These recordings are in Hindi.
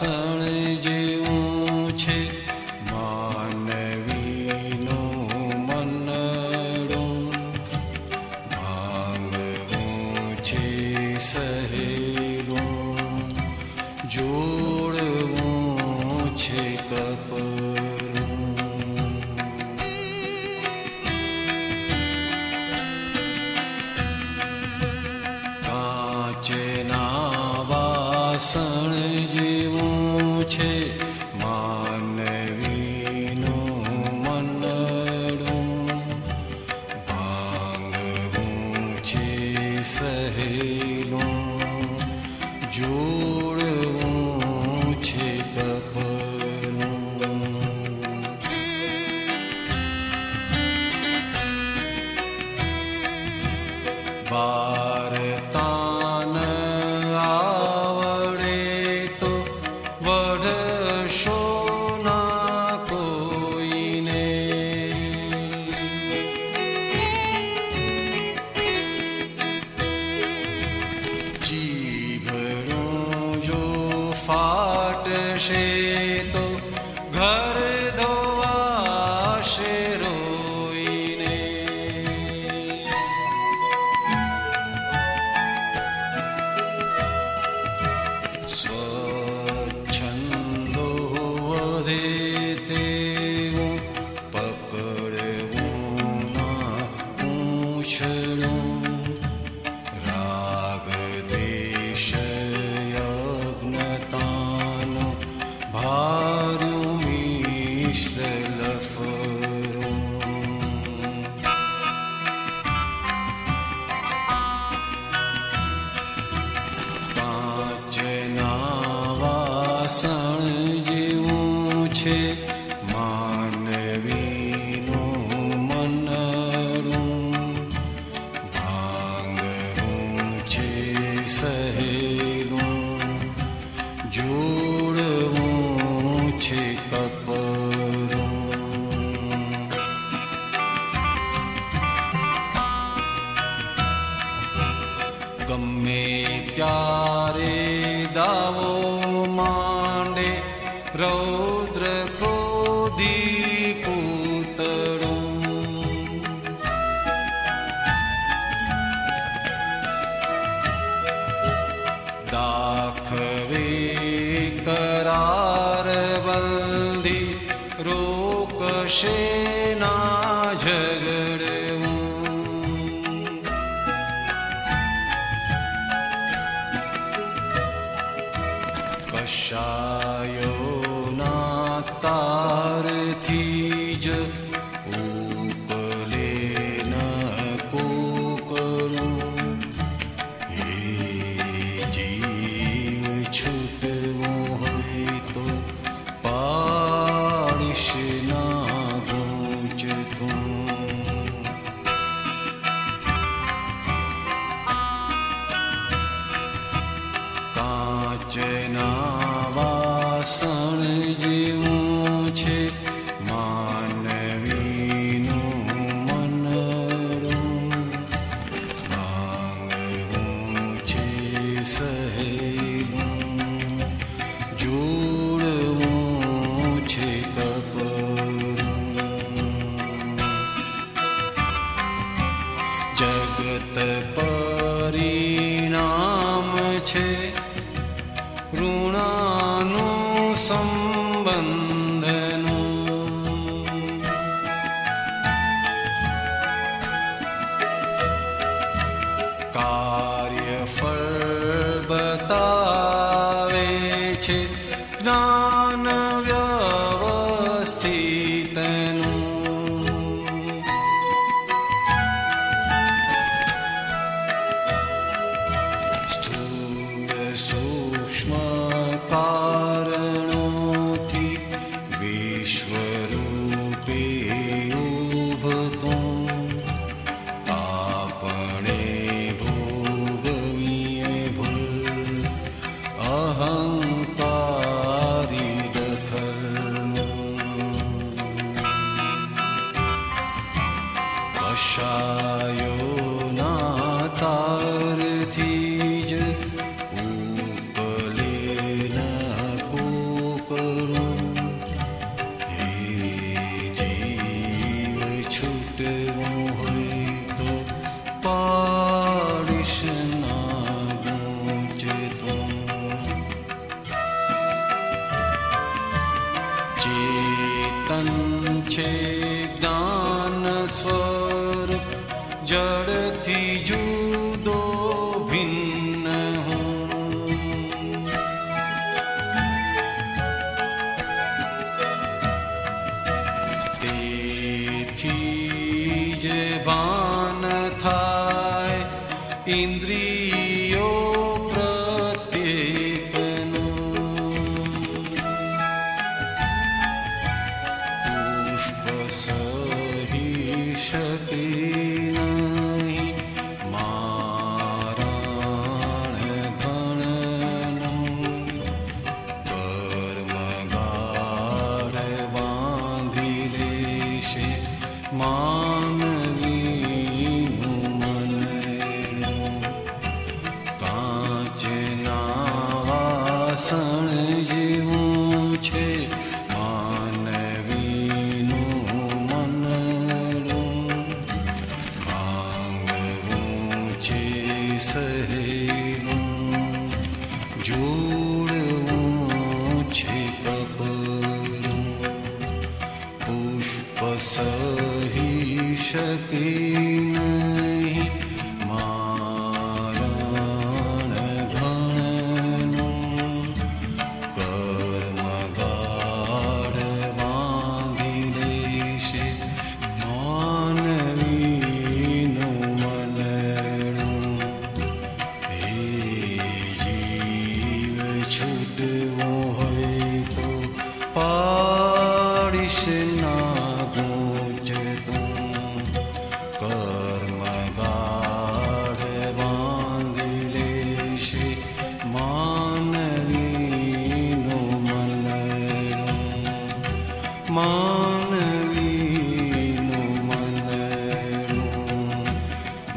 વાસણ જેવું છે માનવીનું મનડું, ભાંગવું છે સહેલું, જોડવું છે કપરું. કાચના વાસણ જેવું છે માનવીનું મનડું, ભાંગવું છે સહેલું, જોડવું છે કપરું. વારતાન આવડે તો વઢશો ના કોઈને, જીભડું જો ફાટશે તો ઘર ધોવાશે રોઈને. સ્વચ્છંદો વધે તેવું પકડવું ના પૂછડું, રાગ દ્વેષ યજ્ઞતાનું ભાર્યું મિશ્ર લફરું. કાચના વાસણ જેવું છે માનવીનું મનડું, ભાંગવું છે સહેલું, જોડવું છે કપરું. ગમે ત્યારે દાવો માંડે રૌદ્ર ક્રોધી પૂતળું, દાખવે કરાર બંધી રોકશે ના ઝઘડવું. કશાયોના તારથી જ ઉપલે ન કોકરું, હે જીવ છૂટવું હોય તો પાડીશ ના ગૂંચતું. કાચના વાસણ જેવું છે માનવીનું મનડું, ભાંગવું છે સહેલું, જોડવું છે કપરું. જગત પરિણામ છે ઋણાનું સંબંધનું, કાર્યફળ બતાવે છે જ્ઞાન વ્યવસ્થિતનું. સ્થૂળ સૂક્ષ્મ કારણોથી વિશ્વરૂપે ઉભતું, આપણે ભોગ इंद्रियो प्रत्येकनु पुष्प सही शके नहीं मारण गणनु कर्म गाढ़ बांधी लेशे मानवीनु मननु कांचना वासण जेवुं छे मानवीनु मननु भांगवुं छे सहेલું જોડવું છે કપરું પુષ્પ સહી શકે નહીં મારણ ઘણનું કર્મ ગાઢ બાંધી લેશે માનવીનું મનનું હે જીવ છૂટવો હોય તો પાડીશ ના ગૂંચ તું કર્મ ગાઢ બાંધી લેશે માનવીનું મનનું માનવીનું મનનું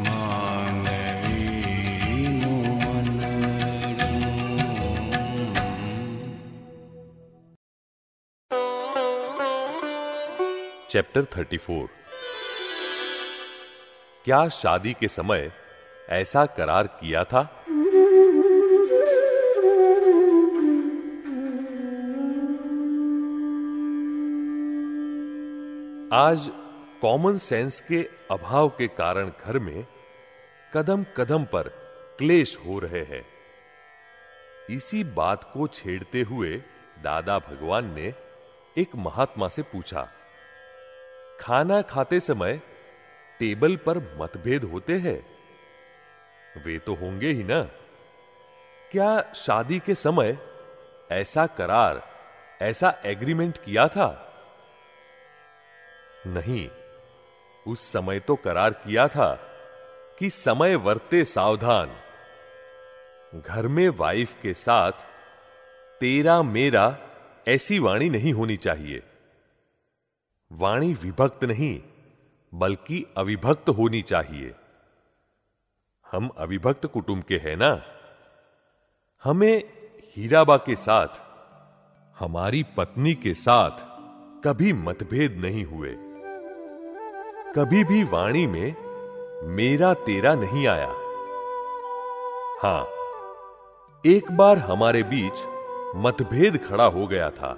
માનવીનું મનનું चैप्टर 34। क्या शादी के समय ऐसा करार किया था? आज कॉमन सेंस के अभाव के कारण घर में कदम कदम पर क्लेश हो रहे हैं। इसी बात को छेड़ते हुए दादा भगवान ने एक महात्मा से पूछा, खाना खाते समय टेबल पर मतभेद होते हैं? वे तो होंगे ही ना। क्या शादी के समय ऐसा करार, ऐसा एग्रीमेंट किया था? नहीं, उस समय तो करार किया था कि समय वर्ते सावधान। घर में वाइफ के साथ तेरा मेरा ऐसी वाणी नहीं होनी चाहिए। वाणी विभक्त नहीं बल्कि अविभक्त होनी चाहिए। हम अविभक्त कुटुंब के हैं ना। हमें हीराबा के साथ, हमारी पत्नी के साथ कभी मतभेद नहीं हुए। कभी भी वाणी में मेरा तेरा नहीं आया। हां, एक बार हमारे बीच मतभेद खड़ा हो गया था।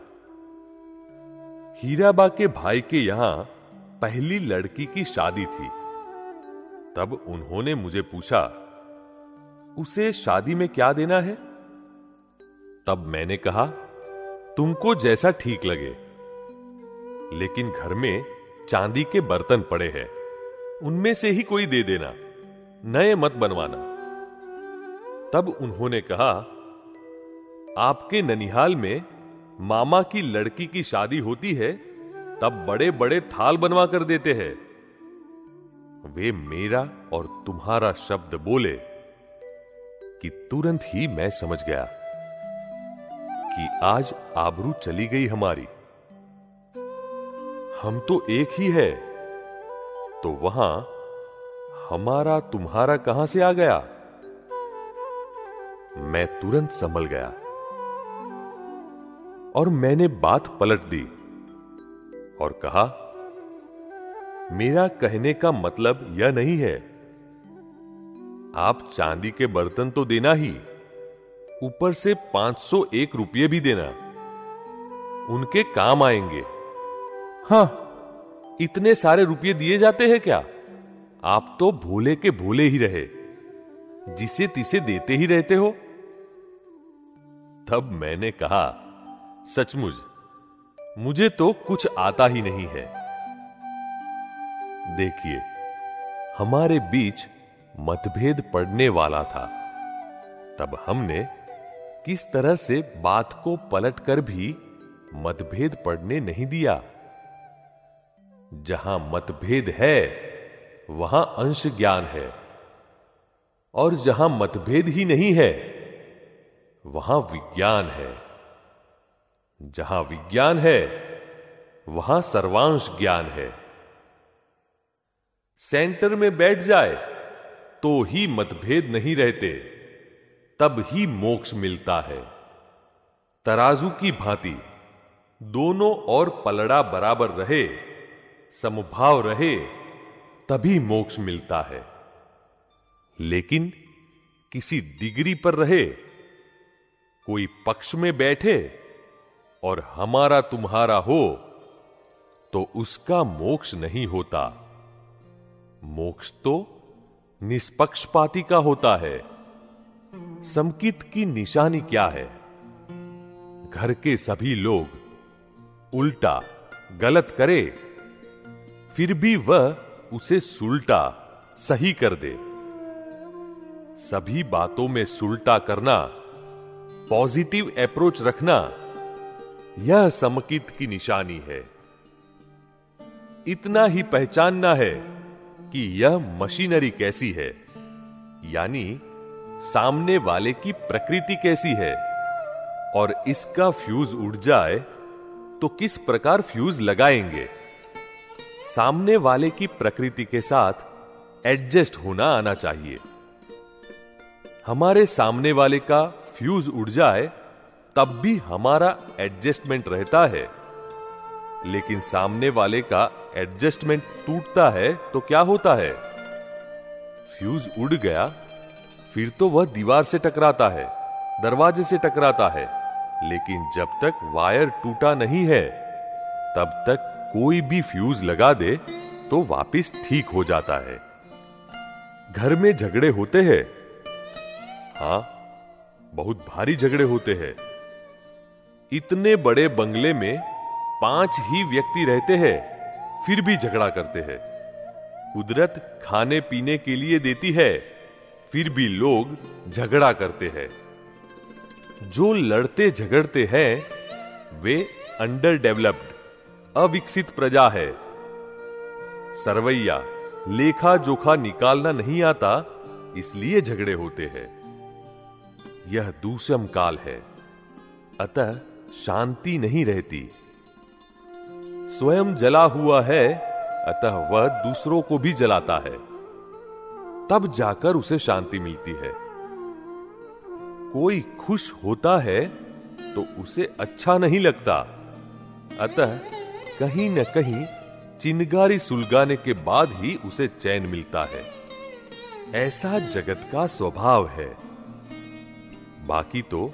हीराबा के भाई के यहां पहली लड़की की शादी थी। तब उन्होंने मुझे पूछा, उसे शादी में क्या देना है? तब मैंने कहा, तुमको जैसा ठीक लगे, लेकिन घर में चांदी के बर्तन पड़े हैं, उनमें से ही कोई दे देना, नए मत बनवाना। तब उन्होंने कहा, आपके ननिहाल में मामा की लड़की की शादी होती है तब बड़े बड़े थाल बनवा कर देते हैं। वे मेरा और तुम्हारा शब्द बोले कि तुरंत ही मैं समझ गया कि आज आबरू चली गई हमारी। हम तो एक ही है, तो वहां हमारा तुम्हारा कहां से आ गया? मैं तुरंत संभल गया और मैंने बात पलट दी और कहा, मेरा कहने का मतलब यह नहीं है। आप चांदी के बर्तन तो देना ही, ऊपर से 501 रुपये भी देना, उनके काम आएंगे। हां, इतने सारे रुपये दिए जाते हैं क्या? आप तो भोले के भोले ही रहे, जिसे तिसे देते ही रहते हो। तब मैंने कहा, सचमुच मुझे तो कुछ आता ही नहीं है। देखिए, हमारे बीच मतभेद पड़ने वाला था। तब हमने किस तरह से बात को पलटकर भी मतभेद पड़ने नहीं दिया। जहां मतभेद है वहां अंश ज्ञान है, और जहां मतभेद ही नहीं है वहां विज्ञान है। जहां विज्ञान है वहां सर्वांश ज्ञान है। सेंटर में बैठ जाए तो ही मतभेद नहीं रहते, तब ही मोक्ष मिलता है। तराजू की भांति दोनों ओर पलड़ा बराबर रहे, समभाव रहे, तभी मोक्ष मिलता है। लेकिन किसी डिग्री पर रहे, कोई पक्ष में बैठे और हमारा तुम्हारा हो, तो उसका मोक्ष नहीं होता। मोक्ष तो निष्पक्षपाती का होता है। समकित की निशानी क्या है? घर के सभी लोग उल्टा गलत करे, फिर भी वह उसे सुलटा सही कर दे। सभी बातों में सुलटा करना, पॉजिटिव अप्रोच रखना, यह समकित की निशानी है। इतना ही पहचानना है कि यह मशीनरी कैसी है, यानी सामने वाले की प्रकृति कैसी है, और इसका फ्यूज उड़ जाए तो किस प्रकार फ्यूज लगाएंगे। सामने वाले की प्रकृति के साथ एडजस्ट होना आना चाहिए। हमारे सामने वाले का फ्यूज उड़ जाए तब भी हमारा एडजस्टमेंट रहता है, लेकिन सामने वाले का एडजस्टमेंट टूटता है तो क्या होता है? फ्यूज उड़ गया, फिर तो वह दीवार से टकराता है, दरवाजे से टकराता है, लेकिन जब तक वायर टूटा नहीं है तब तक कोई भी फ्यूज लगा दे तो वापस ठीक हो जाता है। घर में झगड़े होते हैं, हां, बहुत भारी झगड़े होते हैं। इतने बड़े बंगले में 5 ही व्यक्ति रहते हैं, फिर भी झगड़ा करते हैं। कुदरत खाने पीने के लिए देती है, फिर भी लोग झगड़ा करते हैं। जो लड़ते झगड़ते हैं वे अंडर डेवलप्ड, अविकसित प्रजा है। सरवैया लेखा जोखा निकालना नहीं आता, इसलिए झगड़े होते हैं। यह दूषम काल है, अतः शांति नहीं रहती। स्वयं जला हुआ है, अतः वह दूसरों को भी जलाता है, तब जाकर उसे शांति मिलती है। कोई खुश होता है तो उसे अच्छा नहीं लगता, अतः कहीं न कहीं चिनगारी सुलगाने के बाद ही उसे चैन मिलता है। ऐसा जगत का स्वभाव है। बाकी तो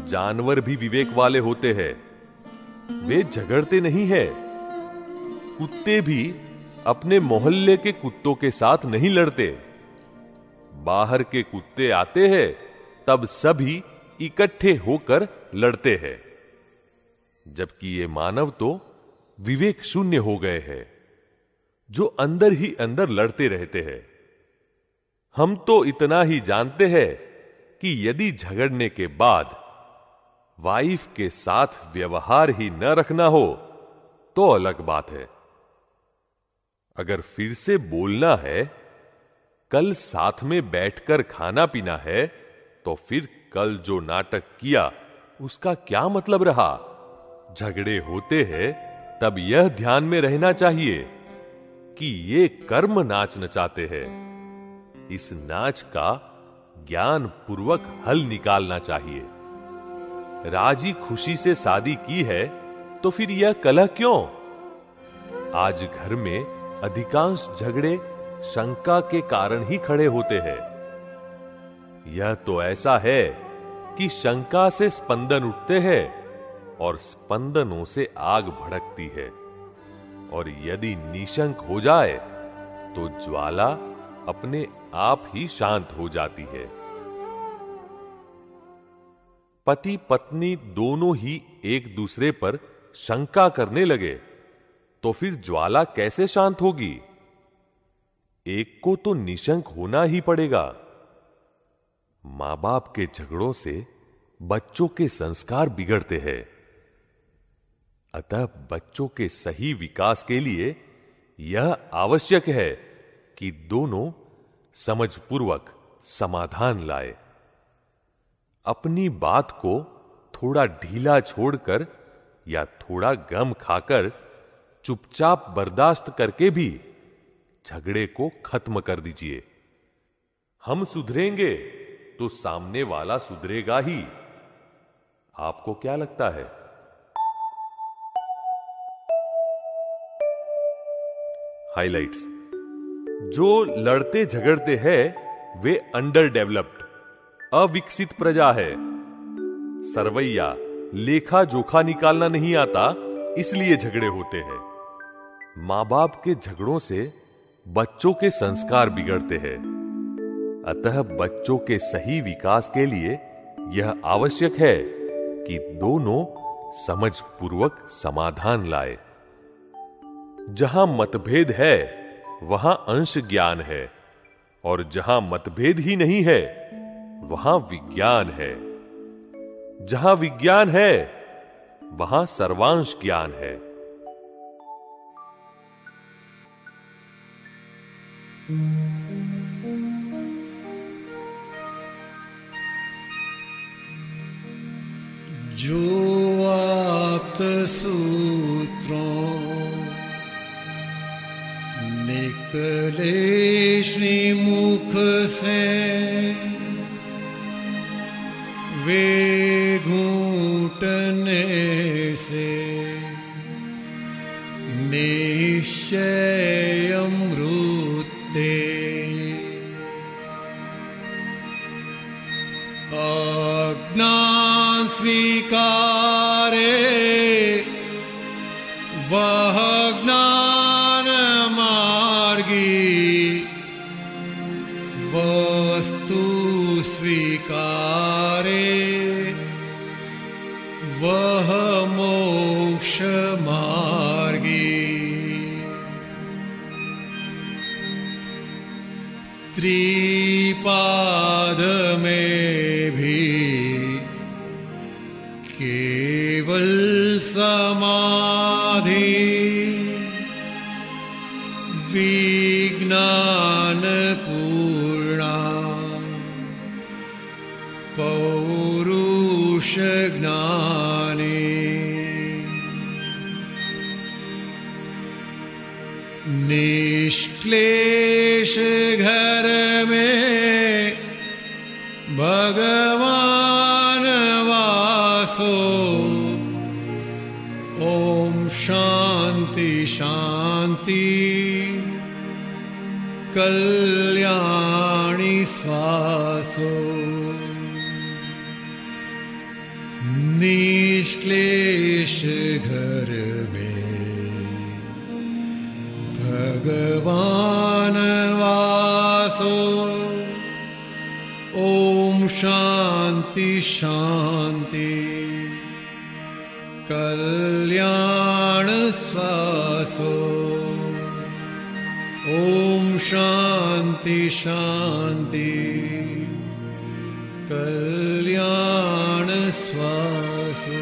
जानवर भी विवेक वाले होते हैं, वे झगड़ते नहीं हैं। कुत्ते भी अपने मोहल्ले के कुत्तों के साथ नहीं लड़ते। बाहर के कुत्ते आते हैं तब सभी इकट्ठे होकर लड़ते हैं, जबकि ये मानव तो विवेक शून्य हो गए हैं, जो अंदर ही अंदर लड़ते रहते हैं। हम तो इतना ही जानते हैं कि यदि झगड़ने के बाद वाइफ के साथ व्यवहार ही न रखना हो तो अलग बात है। अगर फिर से बोलना है, कल साथ में बैठकर खाना पीना है, तो फिर कल जो नाटक किया उसका क्या मतलब रहा? झगड़े होते हैं तब यह ध्यान में रहना चाहिए कि ये कर्म नाच नचाते हैं। इस नाच का ज्ञान पूर्वक हल निकालना चाहिए। राजी खुशी से शादी की है तो फिर यह कलह क्यों? आज घर में अधिकांश झगड़े शंका के कारण ही खड़े होते हैं। यह तो ऐसा है कि शंका से स्पंदन उठते हैं और स्पंदनों से आग भड़कती है, और यदि निशंक हो जाए तो ज्वाला अपने आप ही शांत हो जाती है। पति पत्नी दोनों ही एक दूसरे पर शंका करने लगे तो फिर ज्वाला कैसे शांत होगी? एक को तो निशंक होना ही पड़ेगा। मां बाप के झगड़ों से बच्चों के संस्कार बिगड़ते हैं। अतः बच्चों के सही विकास के लिए यह आवश्यक है कि दोनों समझपूर्वक समाधान लाए। अपनी बात को थोड़ा ढीला छोड़कर या थोड़ा गम खाकर चुपचाप बर्दाश्त करके भी झगड़े को खत्म कर दीजिए। हम सुधरेंगे तो सामने वाला सुधरेगा ही। आपको क्या लगता है? हाइलाइट्स। जो लड़ते झगड़ते हैं वे अंडर डेवलप्ड, अविकसित प्रजा है। सरवैया लेखा जोखा निकालना नहीं आता, इसलिए झगड़े होते हैं। मां बाप के झगड़ों से बच्चों के संस्कार बिगड़ते हैं। अतः बच्चों के सही विकास के लिए यह आवश्यक है कि दोनों समझपूर्वक समाधान लाए। जहां मतभेद है वहां अंश ज्ञान है, और जहां मतभेद ही नहीं है वहां विज्ञान है। जहां विज्ञान है वहां सर्वांश ज्ञान है। जो आप्त सूत्रों निकले श्रीमुख से, वे घूंटने से निश्चय अमृते। अज्ञान स्वीकारे वह ज्ञान मार्गी, वस्तु स्वीकारे वह मोक्ष मार्गी। त्रिपाद में भी केवल समाधि, विज्ञान पूर्णा पौरुष ज्ञानी। निष्क्लेश घर में भगवान वासो, ओम शांति शांति कल्याणी श्वासो। निष्क्लेश घर में भगवान वासो, ओम शांति शांति कल्याण श्वासो। ओम शांति शांति कल्याण श्वासो।